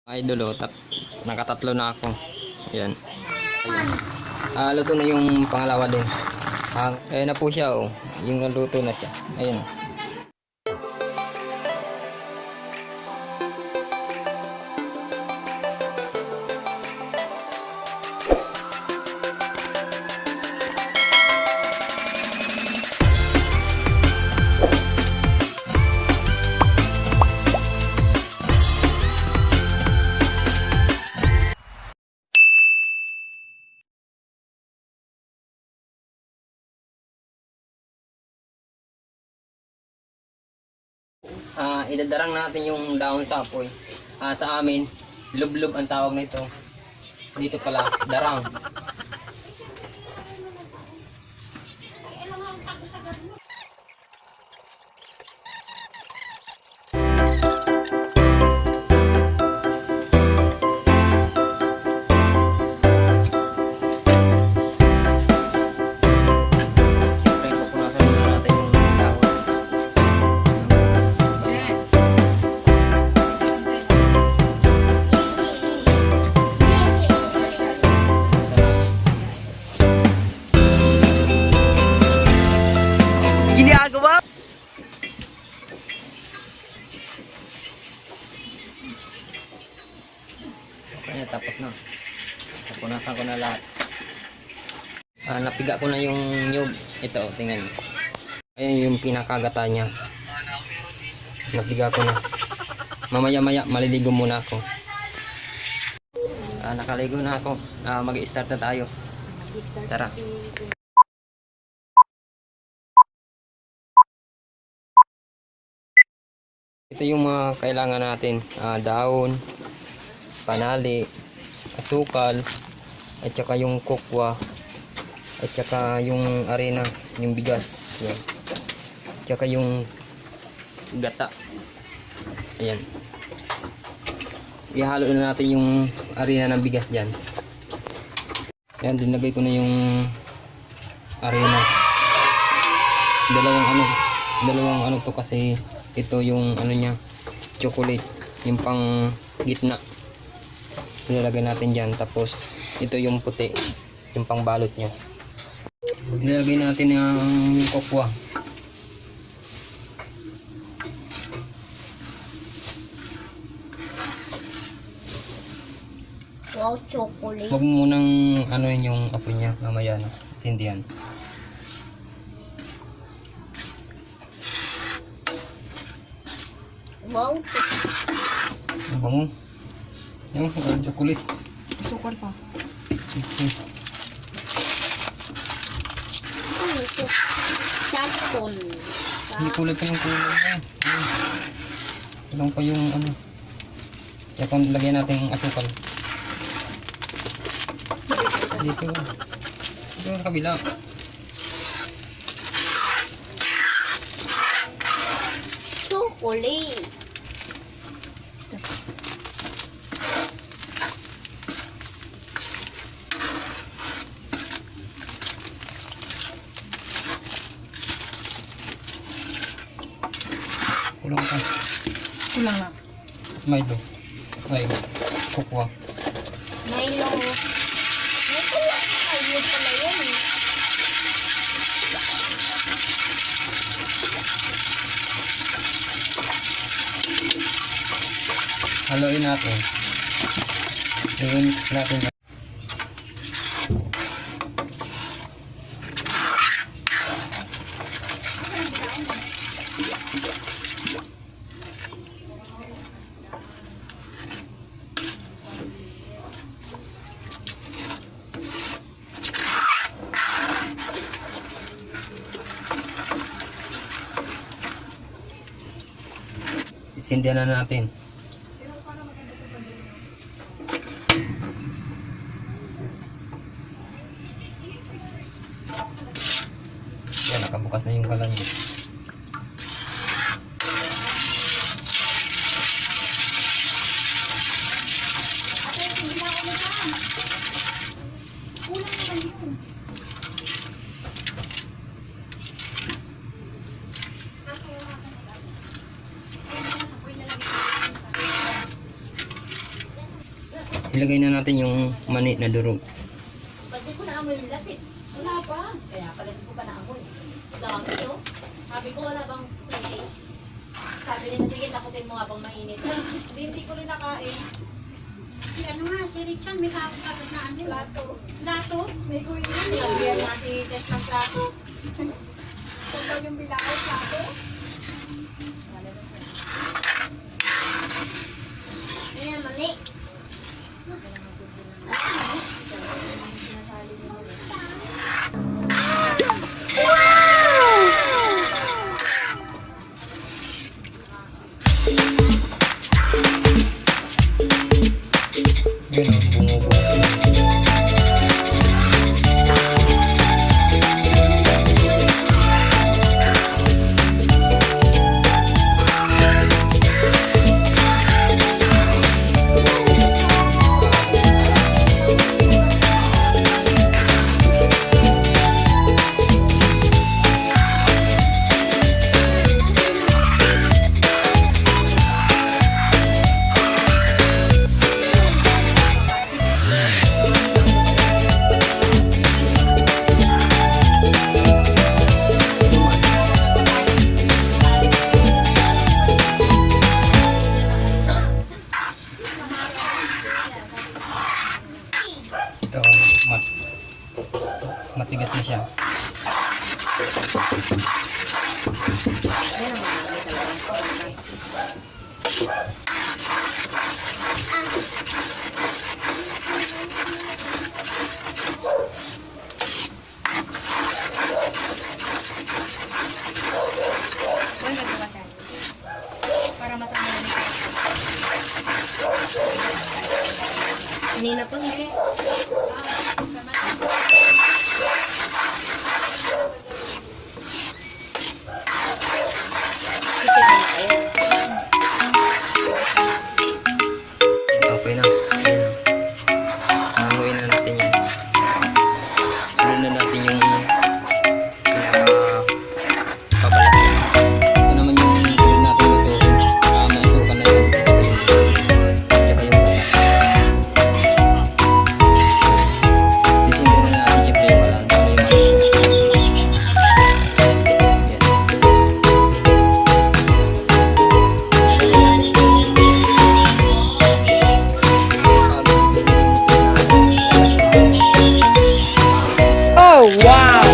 Idol, nakatatlo na ako. Ayan. Ayan. Luto na yung pangalawa din. Ayan na po siya, oh. Yung luto na siya. Ayan. Idadarang natin yung dahon sapoy. Sa amin, lublob ang tawag nito. Dito pala, darang. Ginagawa. Ayan, tapos na. Napunasan ko na lahat. Napiga ko na yung nyug. Ito, tingnan mo. Ayan yung pinakagata niya. Napiga ko na. Mamaya-maya, maliligo muna ako. Nakaligo na ako. Mag-i-start na tayo. Tara. Ito yung mga kailangan natin, dahon, panali, asukal, at saka yung kokwa, at saka yung arena, yung bigas, yan. At saka yung gata. Ayan. Ihalo na natin yung arena ng bigas dyan. Ayan, dinagay ko na yung arena. Dalawang ano to kasi ito yung ano niya, chocolate, yung pang gitna. Ilalagay natin dyan. Tapos ito yung puti, yung pang balot niya. Ilalagay natin yung kokwa. Wow, chocolate. Huwag mo munang ano yung apo niya, mamaya na sindihan. Wow. Ang bango. Yung chocolate. Sukar pa. Ano ito? Chatton. Hindi kulay pa yung kulay niya. Ilang pa yung ano. Kaya kung lagyan natin yung asukal. Dito. Dito yung kabila. Chocolate. Kulang pa. Kulang na. Milo. Ay, kokwa. Milo. May kulang na. Ayun pala yan eh. Haluin natin. I-mix natin. Isindihan na natin. Yan, nakabukas na yung kalan niya. Ilagay na natin yung mani na durog. Pwede ko na amoy yung lapit. Wala pa. Kaya pala di ko pa naamoy. Dami yun. Sabi ko wala bang play. Sabi nila, sige, takutin mo habang mainit. Hindi ko rin nakain. Si ano nga, si Richard, may kakapagod na ano. Plato. Plato? May kuya na. Nilagyan natin test ng plato. Kung daw yung bilao plato. Ayan, mali. Yun o, bumubuo. Ito, matigas na siya. Uy, magawa siya. Para masama na nito. Kanina pa hindi. Okay na. Ayan. Hanguin na natin yan. Hanguin na natin yung pabalat. Ito naman yung tulad natin ito. Maisukan na yun. Tsaka yung gata. Sisindin na natin siyempre yung wala. Ang dami yung mali. Yan.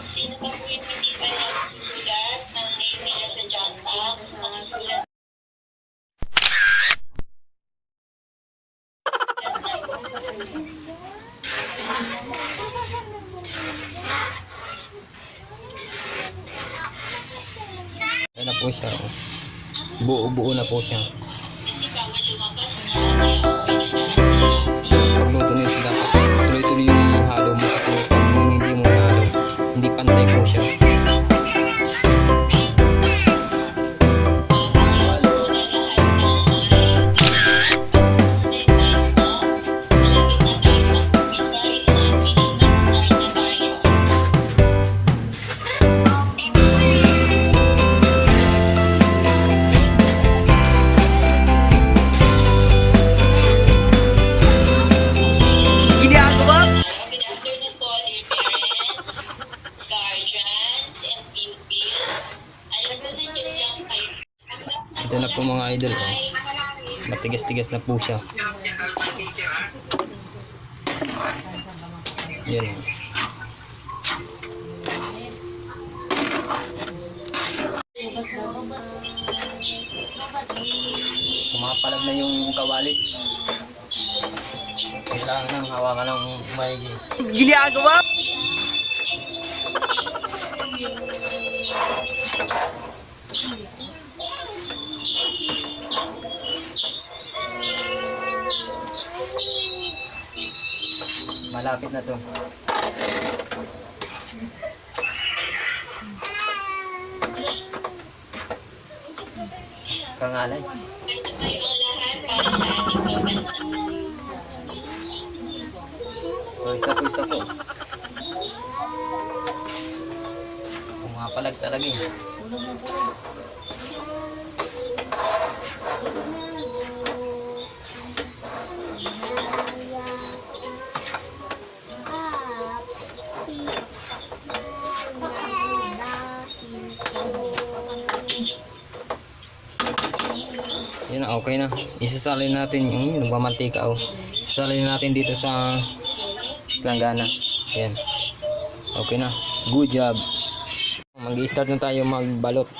Sino ba po yung hindi pa nagsusulat ng name nila sa John Box? Makasulat Ayan na po siya. Oh. Buo-buo na po siya. kasi bawal lumabas na Pagluto nyo siya dapat tuloy-tuloy yung halo mo. Kasi pag hindi mo halo, hindi pantay po siya. Good afternoon po, dear parents, guardians, and pupils. Alam ko nandiyan lang kayo. Ito na po mga idol. Oh. Matigas-tigas na po siya. Yan. Oh. Pumapalag na yung kawali. Kailangan nang hawakan ng maigi. Malapit na to. Kangalay. Ito kayo ang lahat para sa ating pagbansa. Pwesta po. Nakapalag talaga eh. Tulog na tulog. Yan na, okay na. Isasalin natin yung nagmamantika oh. Isasalin natin dito sa langgana. Yan. Okay na. Good job. Mag-i-start na tayo magbalot.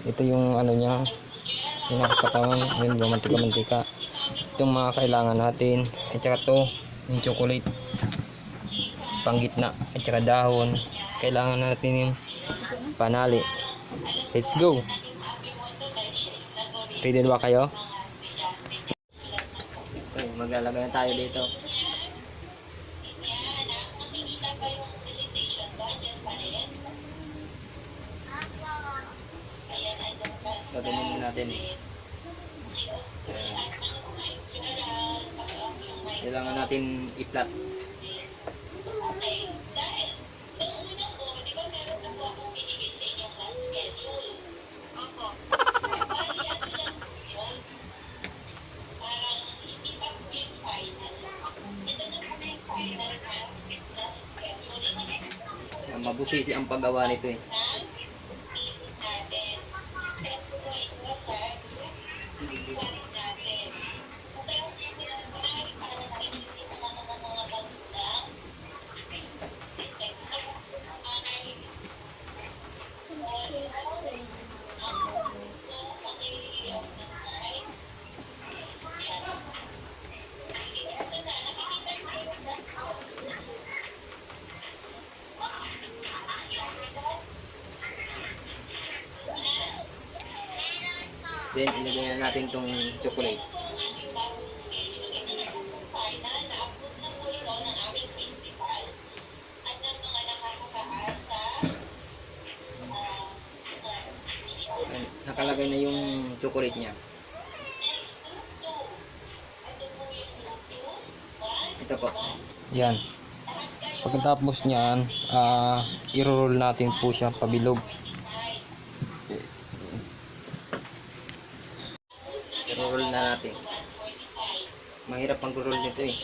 Ito yung ano niya. Yung nakakatawan. Yung mantika-mantika. Itong mga kailangan natin. At saka to, yung chocolate. Panggitna. At saka dahon. Kailangan natin yung panali. Let's go. Ready na ba kayo? Okay, maglalagay na tayo dito. Gagawin natin. Kailangan natin i-flat. Mabusisi ang paggawa nito eh. Then, ilagay na natin itong chocolate. Ayan, nakalagay na yung chocolate niya. Ito po. Yan. Pagkatapos niyan, i-roll natin po siya pabilog. I-roll na natin. Mahirap pang roll nito eh.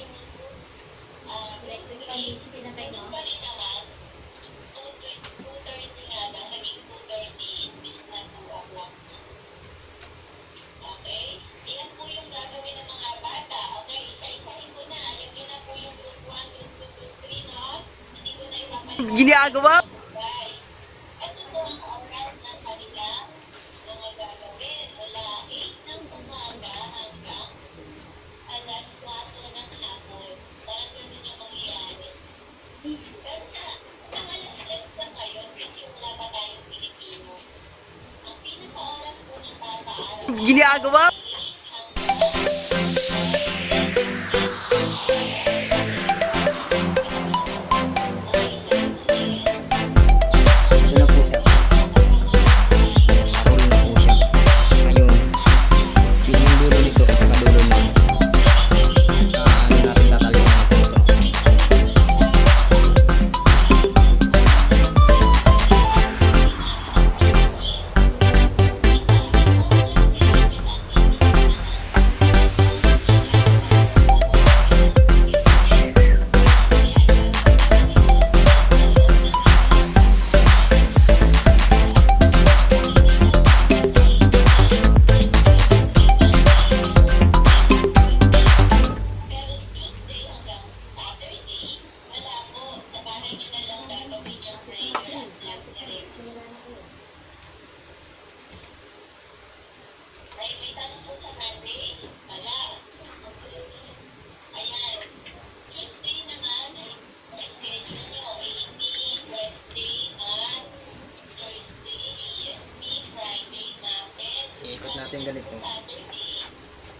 Ginagawa? Ito po ang oras ng kanilang mga gagawin. Mula 8 ng umaga hanggang alas 4 ng hapon. Parang ganun yung mangyayari. Pero sa alas 3 na ngayon, kasi wala pa tayong Pilipino. Ang pinaka-oras po ng tataaraw. Ginagawa? Ito na po siya. Roll na po siya. Ngayon, yung dulo nito, madulo na. Ano natin tatalian natin ito. Pero Tuesday hanggang Saturday, wala po. Sa bahay nyo na lang gagawin yung prayer at flag ceremony. Ay, may tanong po sa Monday. Wala. Ayan. Tuesday naman ay schedule nyo 18, Wednesday at Thursday, ESP, Friday, Muppet. Iikot natin ganito. Saturday,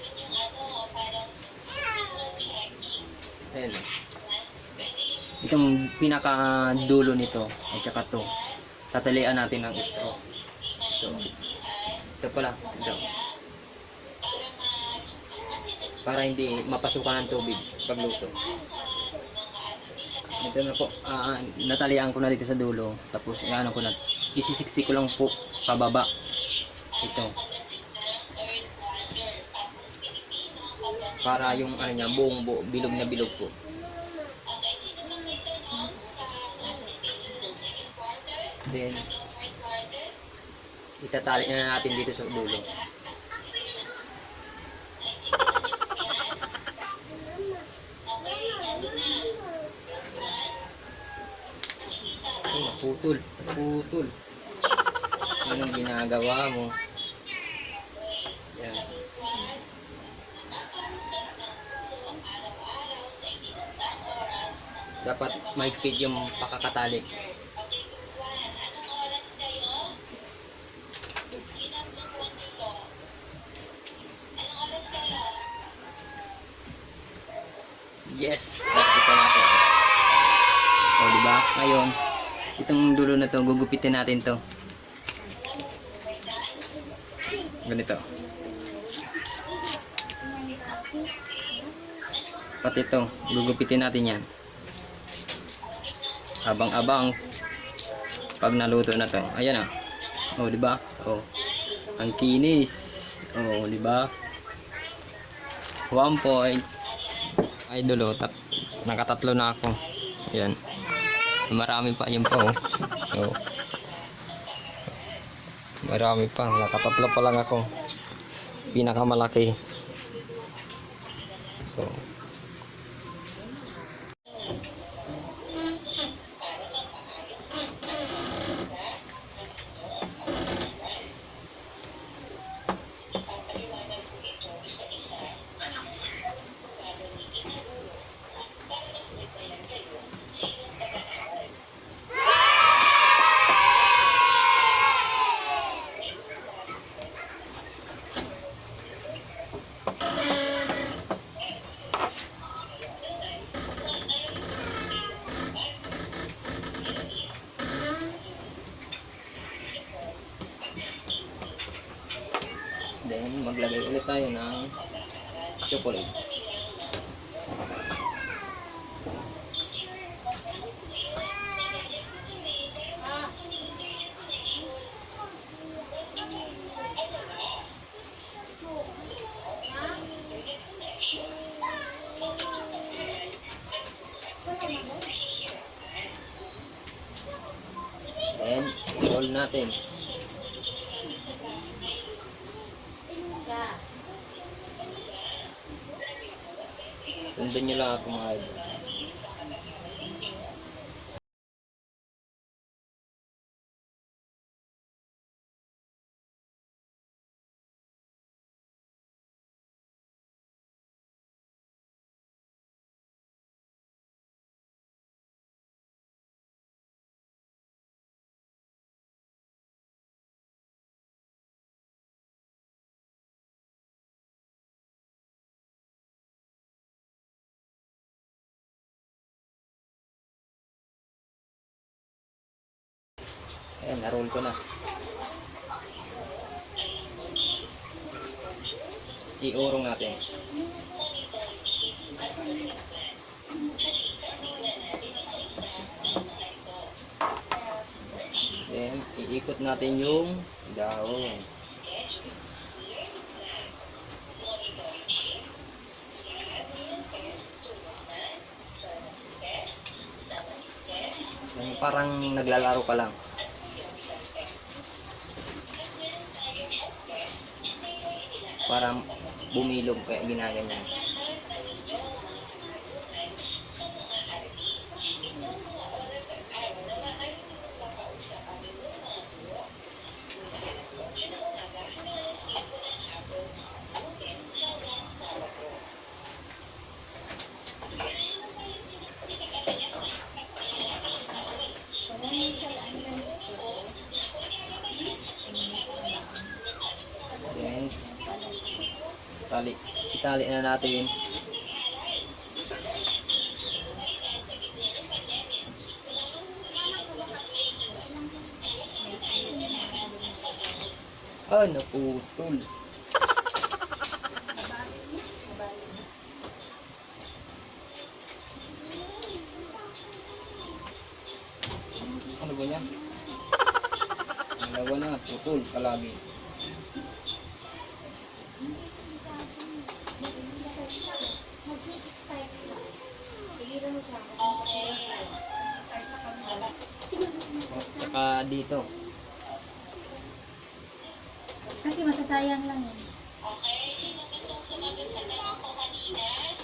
yun yung ano, parang visual checking. Ayan. Pwede yung Itong pinaka-dulo nito, at saka to. Tatalian natin ng straw. Ito. Ito pala. Ito. Para hindi mapasukan ng tubig pagluto. Ito na po, natalian ko na dito sa dulo. Tapos, ano ko na, isisiksi ko lang po pababa. Ito. Para yung ano niya, buong bilog na bilog po. Then, itatali na natin dito sa dulo. Ay, naputol. Naputol. Anong ginagawa mo? Yan. Dapat mahigpit yung pakakatali. Yes! Ito natin. O, diba? Ngayon, itong dulo na to, gugupitin natin to. Ganito. Pati ito, gugupitin natin yan. Abang-abang pag naluto na to. Ayan ah. O, diba? O, ang kinis. O, diba? 1 point. Ay, dulo. Nakatatlo na ako. Ayan. Marami pa yun pa, oh. Oh. Marami pa. Nakatatlo pa lang ako. Pinakamalaki. Oh. Then, maglagay ulit tayo ng chocolate. Then, roll natin. Sundan nyo lang ako mga idol. Ayan, na-roll ko na. I-urong natin. Then, iikot natin yung dahon. Parang naglalaro ka lang. Para bumilog kaya ginaganyan. Then, itali na natin. Ah, naputol. Dalawa na, putol, kalagi. Saka dito. Kasi masasayang lang yun. Okay, sino gustong sumagot sa tanong ko kanina?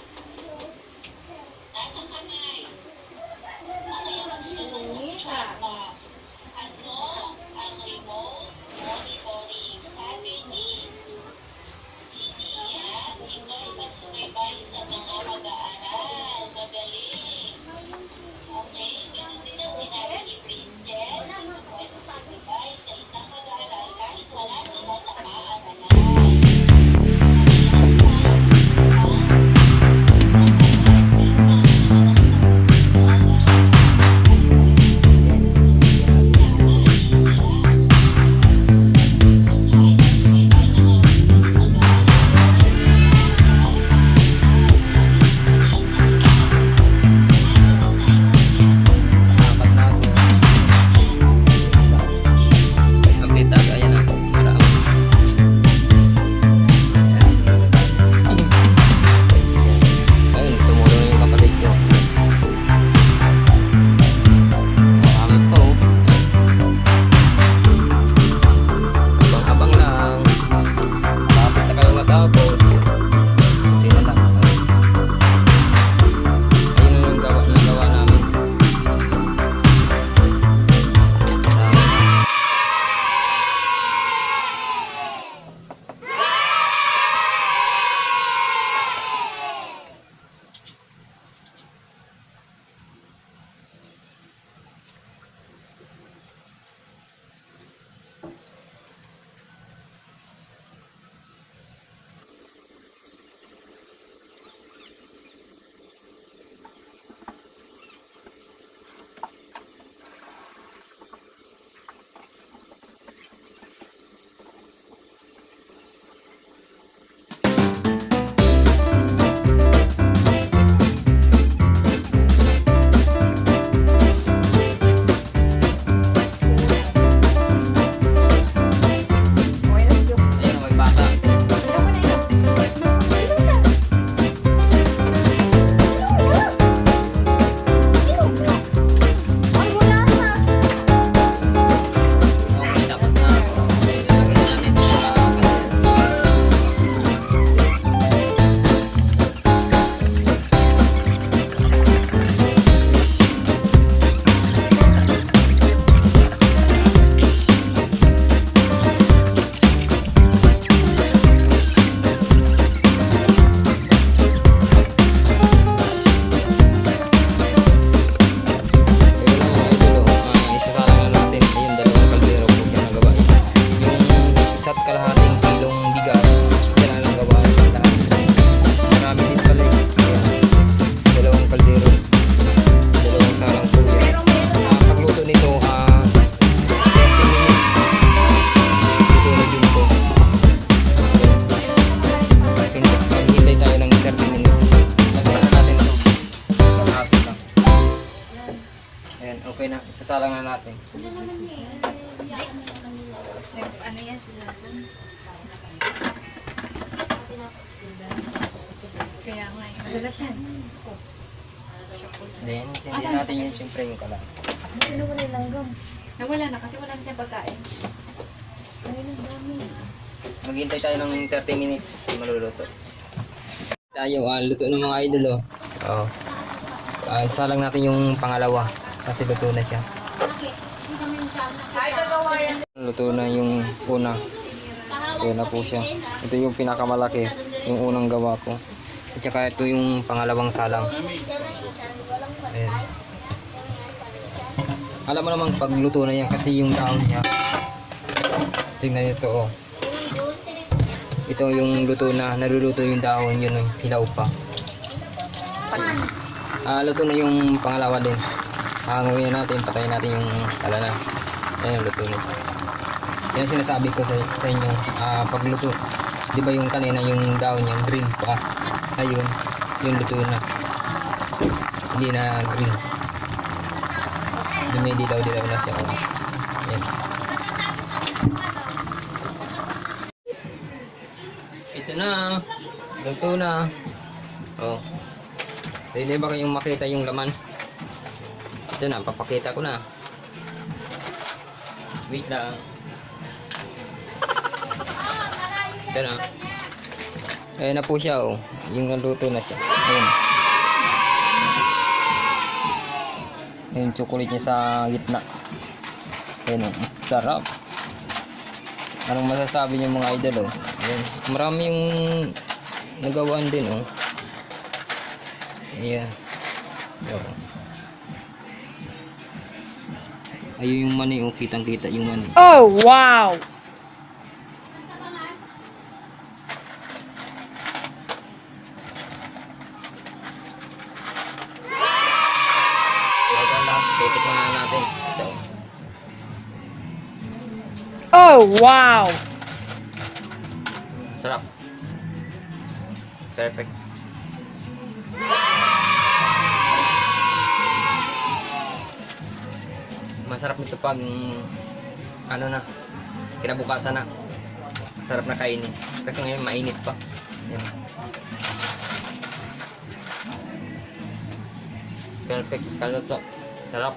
Taas ang kamay. Okay, magsasagot ng chat box. Ano ang remote monitoring? Sabi ni Nia, ito ay magsubaybay sa mga mag-aaral. Magaling. Okay, ganun din ang sinabi ni Princess. Ito ay magsubaybay sa isang mag-aaral kahit wala sila sa paaralan. Apat na ako. Update tayo, ayan na. Marami. Ayun, tumulong na yung kapatid ko. Marami po. Abang-abang lang. Lapit na kayo matapos. Hindi na lang. Ayun na yung nagawa namin. Ayun, may bata. Okay, tapos na. Okay, lalagyan natin sa ayun lang mga idol, isasalang na natin yung dalawang kaldero po yung nagawa. Yung isa't kalahating kilong bigas, yan ang nagawa lahat. Marami din pala eh. Ayan, dalawang kaldero, dalawang salang po yan. Pagluto nito, 30 minutes. Luto na din po. Hintay tayo ng 30 minutes. Lagyan na natin ito. Kalahati lang. Ayan, okay na. Isasalang na natin. Ano yan sila? Kaya nga, madalas yan. Then, sindi natin yun siyempre yung kalan. Nawala na kasi wala na siyang pagkain. Maghintay tayo ng 30 minutes maluluto. Tayo, luto ng mga idol oh. Oh. Isasalang natin yung pangalawa kasi luto na siya. Luto na yung una. Luto na po siya. Ito yung pinakamalaki, yung unang gawa ko. At saka ito yung pangalawang salang. Ayan. Alam mo naman pag luto na yan kasi yung dahon niya. Tingnan nyo ito oh. Ito yung luto na, naluluto yung dahon, yun oh, hilaw pa. Luto na yung pangalawa din. Hanguin natin, patayin natin yung kalana. Ayan, luto na. Yan sinasabi ko sa inyo, pag luto, di ba yung kanina yung dahon niya, green pa. Ayun, yung luto na. Hindi na green. Dumidilaw-dilaw na siya. Ayan. Yan na. Luto na. Oh. Hindi ba kayong makita yung laman? Ito na, papakita ko na. Wait lang. Ito na. Ayan na po siya, oh. Yung naluto na siya. Ayan. Ayan yung chocolate niya sa gitna. Ayan, oh. Sarap. Anong masasabi niyo mga idol, oh? Ayan. Marami yung nagawaan din, oh. Ayan. Oh. Ayun yung mani, oh. Kitang-kita yung mani. Oh, wow! Ito na, titikman na natin. Ito. Oh, wow! Sarap. Perfect. Masarap nito pag ano na, kinabukasan na. Sarap na kainin. Kasi ngayon mainit pa. Yan. Perfect. Kalito. Sarap.